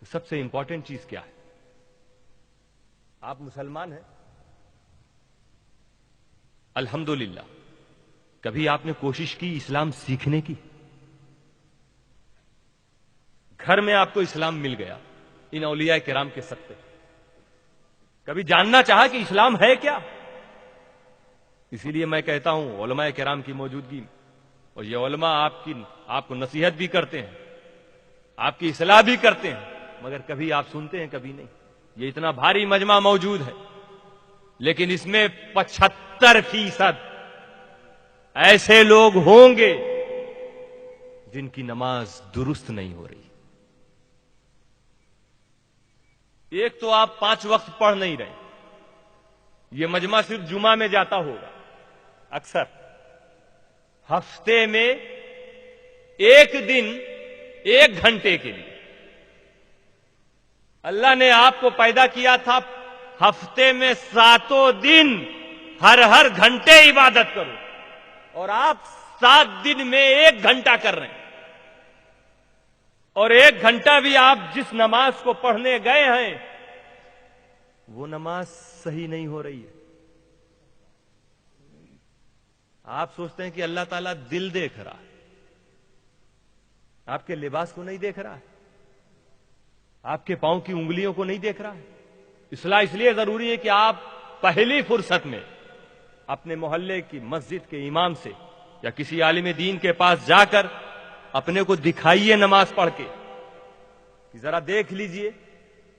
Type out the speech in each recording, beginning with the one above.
تو سب سے امپورٹنٹ چیز کیا ہے؟ آپ مسلمان ہیں، الحمدللہ، کبھی آپ نے کوشش کی اسلام سیکھنے کی؟ گھر میں آپ کو اسلام مل گیا ان اولیاء کرام کے صدقے، کبھی جاننا چاہا کہ اسلام ہے کیا؟ اسی لیے میں کہتا ہوں علماء کرام کی موجودگی میں، اور یہ علماء آپ کو نصیحت بھی کرتے ہیں، آپ کی اصلاح بھی کرتے ہیں، مگر کبھی آپ سنتے ہیں کبھی نہیں۔ یہ اتنا بھاری مجمع موجود ہے، لیکن اس میں 75% ایسے لوگ ہوں گے جن کی نماز درست نہیں ہو رہی۔ ایک تو آپ 5 وقت پڑھ نہیں رہے، یہ مجمع صرف جمعہ میں جاتا ہوگا، اکثر ہفتے میں ایک دن 1 گھنٹے کے لیے اللہ نے آپ کو پیدا کیا تھا، ہفتے میں 7 دن ہر گھنٹے عبادت کرو، اور آپ 7 دن میں 1 گھنٹہ کر رہے ہیں، اور 1 گھنٹہ بھی آپ جس نماز کو پڑھنے گئے ہیں وہ نماز صحیح نہیں ہو رہی ہے۔ آپ سوچتے ہیں کہ اللہ تعالیٰ دل دیکھ رہا ہے، آپ کے لباس کو نہیں دیکھ رہا ہے، آپ کے پاؤں کی انگلیوں کو نہیں دیکھ رہا ہے۔ اصلاح اس لیے ضروری ہے کہ آپ پہلی فرصت میں اپنے محلے کی مسجد کے امام سے یا کسی عالم دین کے پاس جا کر اپنے کو دکھائیے نماز پڑھ کے کہ ذرا دیکھ لیجئے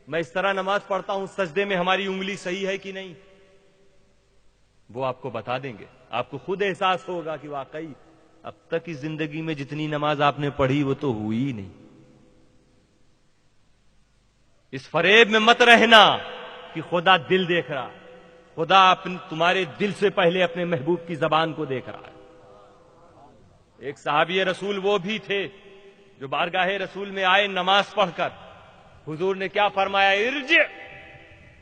میں اس طرح نماز پڑھتا ہوں، سجدے میں ہماری انگلی صحیح ہے کہ نہیں۔ وہ آپ کو بتا دیں گے، آپ کو خود احساس ہوگا کہ واقعی اب تک اس زندگی میں جتنی نماز آپ نے پڑھی وہ تو ہوئی ہی نہیں۔ اس فریب میں مت رہنا کہ خدا دل دیکھ رہا، خدا تمہارے دل سے پہلے اپنے محبوب کی زبان کو دیکھ رہا ہے۔ ایک صحابی رسول وہ بھی تھے جو بارگاہ رسول میں آئے نماز پڑھ کر، حضور نے کیا فرمایا؟ ارجع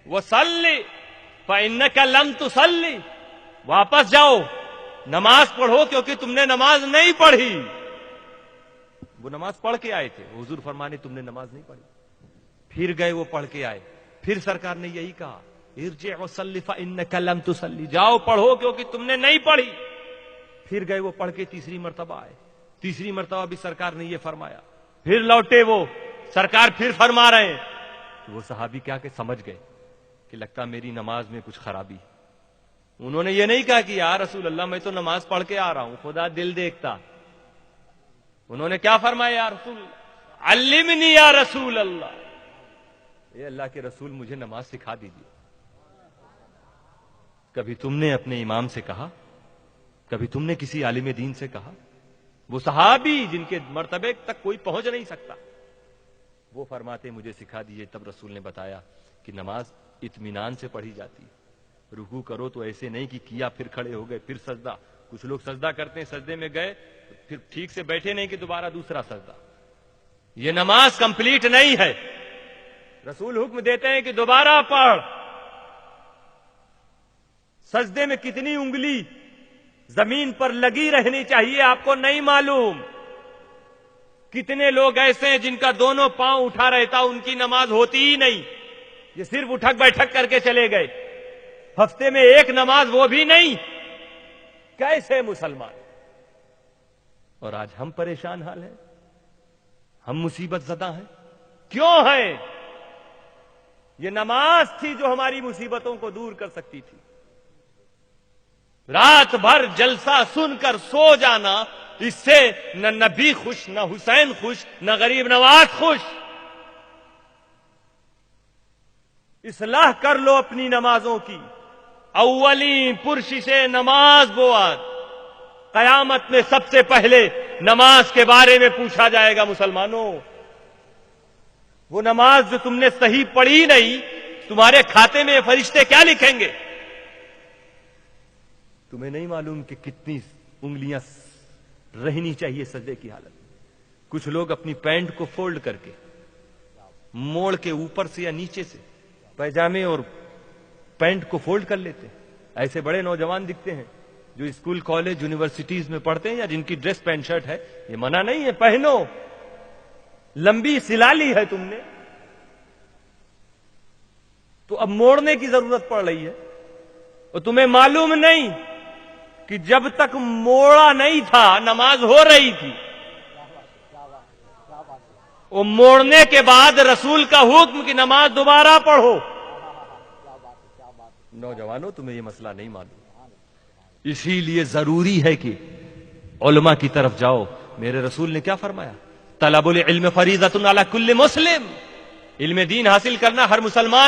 وصلی فإنک لم تصلی، واپس جاؤ نماز پڑھو کیونکہ تم نے نماز نہیں پڑھی۔ وہ نماز پڑھ کے آئے تھے، حضور فرمانے تم نے نماز نہیں پڑھی۔ پھر گئے وہ پڑھ کے آئے، پھر سرکار نے یہی کہا ارجع وصلی فإنک لم تصلی، جاؤ پڑھو کیونکہ تم نے نہیں پڑھی۔ پھر گئے وہ پڑھ کے تیسری مرتبہ آئے، تیسری مرتبہ بھی سرکار نے یہ فرمایا۔ پھر لوٹے وہ، سرکار پھر فرما رہے ہیں۔ تو وہ صحابی کیا کہ سمجھ گئے کہ لگتا میری نماز میں کچھ خرابی۔ انہوں نے یہ نہیں کہا کہ یا رسول اللہ میں تو نماز پڑھ کے آ رہا ہوں، خدا دل دیکھتا۔ انہوں نے کیا فرمایا؟ یا رسول اللہ علمنی یا رسول اللہ، اے اللہ کے رسول مجھے نماز سکھا دیجیے۔ کبھی تم نے اپنے امام سے کہا؟ کبھی تم نے کسی عالم دین سے کہا؟ وہ صحابی جن کے مرتبے تک کوئی پہنچ نہیں سکتا، وہ فرماتے مجھے سکھا دیجیے۔ تب رسول نے بتایا کہ نماز اطمینان سے پڑھی جاتی ہے، رکوع کرو تو ایسے نہیں کہ کیا پھر کھڑے ہو گئے پھر سجدہ۔ کچھ لوگ سجدہ کرتے ہیں، سجدے میں گئے پھر ٹھیک سے بیٹھے نہیں کہ دوبارہ دوسرا سجدہ۔ یہ نماز کمپلیٹ نہیں ہے۔ رسول حکم دیتے ہیں کہ دوبارہ پڑھ۔ سجدے میں کتنی انگلی زمین پر لگی رہنی چاہیے آپ کو نہیں معلوم۔ کتنے لوگ ایسے ہیں جن کا دونوں پاؤں اٹھا رہتا ان کی نماز ہوتی ہی نہیں، یہ صرف اٹھک بیٹھک کر کے چلے گئے، ہفتے میں 1 نماز وہ بھی نہیں۔ کیسے مسلمان؟ اور آج ہم پریشان حال ہیں، ہم مصیبت زدہ ہیں۔ کیوں ہیں؟ یہ نماز تھی جو ہماری مصیبتوں کو دور کر سکتی تھی۔ رات بھر جلسہ سن کر سو جانا، اس سے نہ نبی خوش، نہ حسین خوش، نہ غریب نواز خوش۔ اصلاح کر لو اپنی نمازوں کی۔ اولین پرشش نماز بواد، قیامت میں سب سے پہلے نماز کے بارے میں پوچھا جائے گا مسلمانوں۔ وہ نماز جو تم نے صحیح پڑھی نہیں، تمہارے کھاتے میں فرشتے کیا لکھیں گے؟ تمہیں نہیں معلوم کہ کتنی انگلیاں رہنی چاہیے سجدے کی حالت میں۔ کچھ لوگ اپنی پینٹ کو فولڈ کر کے، موڑ کے اوپر سے یا نیچے سے پیجامے اور پینٹ کو فولڈ کر لیتے ہیں۔ ایسے بڑے نوجوان دکھتے ہیں جو اسکول کالج یونیورسٹیز میں پڑھتے ہیں یا جن کی ڈریس پینٹ شرٹ ہے، یہ منع نہیں ہے، پہنو، لمبی سلا لی ہے تم نے، تو اب موڑنے کی ضرورت پڑ رہی ہے. اور تمہیں معلوم نہیں کہ جب تک موڑا نہیں تھا نماز ہو رہی تھی. وہ موڑنے کے بعد رسول کا حکم کہ نماز دوبارہ پڑھو. نوجوانوں تمہیں یہ مسئلہ نہیں معلوم. اسی لیے ضروری ہے کہ علماء کی طرف جاؤ. میرے رسول نے کیا فرمایا؟ طلب العلم فریضۃ علی کل مسلم. علم دین حاصل کرنا ہر مسلمان